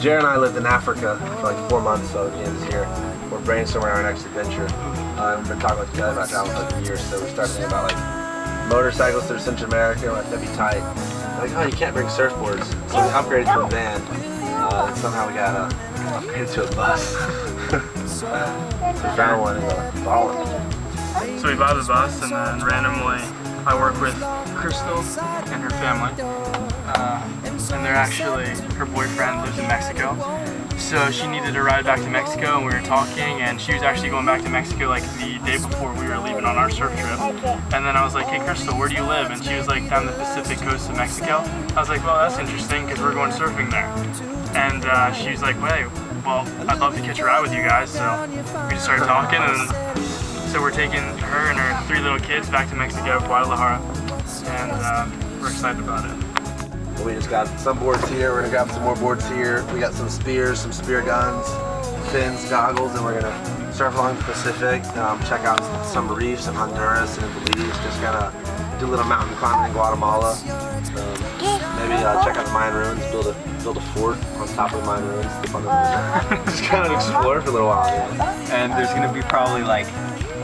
Jared and I lived in Africa for like 4 months, so at the end of this year, we're brainstorming our next adventure. We've been talking with each other about traveling for like a year, so we started thinking about like motorcycles through Central America. Like, that'd be tight. Like, oh, you can't bring surfboards, so we upgraded to a van. And somehow we got upgraded to a bus. We found one and bought one. So we bought the bus, and then randomly I work with Crystal and her family. And they're actually, her boyfriend lives in Mexico. So she needed to ride back to Mexico, and we were talking, and she was actually going back to Mexico like the day before we were leaving on our surf trip. And then I was like, hey Crystal, where do you live? And she was like, down the Pacific coast of Mexico. I was like, well, that's interesting because we're going surfing there. And she was like, hey, well, I'd love to catch a ride with you guys. So we just started talking, and so we're taking her and her 3 little kids back to Mexico, Guadalajara, and we're excited about it. We just got some boards here, we're gonna grab some more boards here. We got some spears, some spear guns, fins, goggles, and we're gonna surf along the Pacific, check out some reefs in Honduras and in Belize, just gonna do a little mountain climbing in Guatemala. Maybe check out the Mayan ruins, build a fort on top of the Mayan ruins. Just kind of explore for a little while. Yeah. And there's gonna be probably like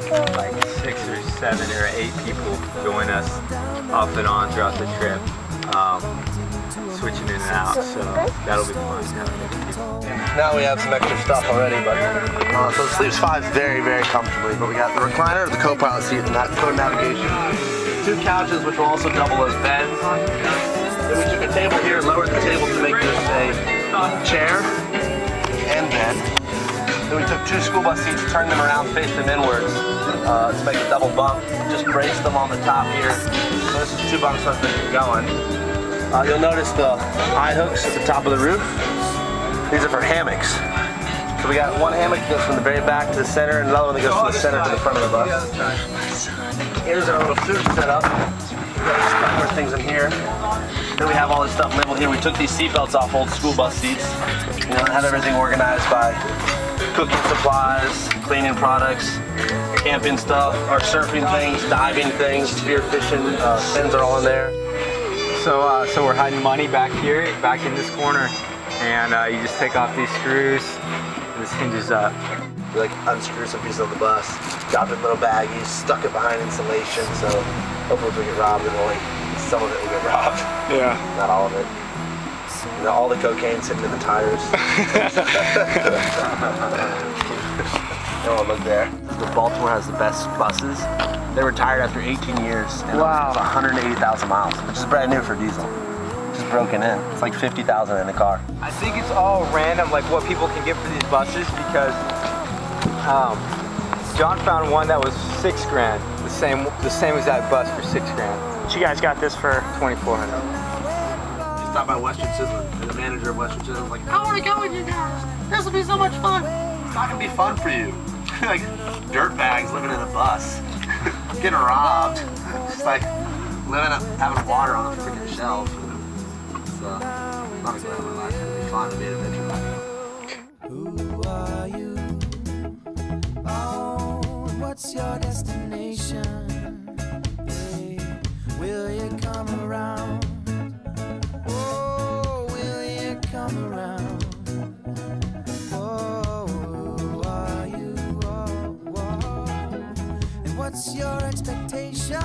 6 or 7 or 8 people join us off and on throughout the trip. Switching in and out, so that'll be fun. Now we have some extra stuff already, but so it sleeps 5 very, very comfortably. But we got the recliner, the co-pilot seat, and that code navigation. 2 couches, which will also double as beds. Then we took a table here and lowered the table to make this a chair and bed. Then we took 2 school bus seats, turned them around, faced them inwards to make a double bunk. Just braced them on the top here. So this is 2 bunks left that keep going. You'll notice the eye hooks at the top of the roof. These are for hammocks. So we got one hammock that goes from the very back to the center, and another one that goes from the center to the front of the bus. Here's our little food setup. We got a couple more things in here. Then we have all this stuff labeled here. We took these seat belts off old school bus seats. You know, and had everything organized by cooking supplies, cleaning products, camping stuff, our surfing things, diving things, spear fishing, fins are all in there. So we're hiding money back here, back in this corner, and you just take off these screws, and this hinges up. We like unscrew some pieces of the bus, drop it in little baggies, stuck it behind insulation, so hopefully if we get robbed, only some of it will get robbed. Yeah. Not all of it. You know, all the cocaine's sitting in the tires. Oh, look there. Baltimore has the best buses. They retired after 18 years, and wow. It's 180,000 miles, which is brand new for diesel. Just broken in. It's like 50,000 in the car. I think it's all random, like what people can get for these buses, because John found one that was $6,000, the same exact bus for $6,000. But you guys got this for $2,400. Just stopped by Western Sizzling, and the manager of Western Sizzling was like, I want to go with you guys. This will be so much fun. It's not gonna be fun for you. Like dirt bags living in a bus. Getting robbed, just like living up, having water on a freaking shelf. It's not a glamour life. It'll be fun to be an adventure back. Who are you? Oh, what's your destination? Hey, will you come around? Oh, will you come around? Oh, who are you? Oh, oh. What's your expectation?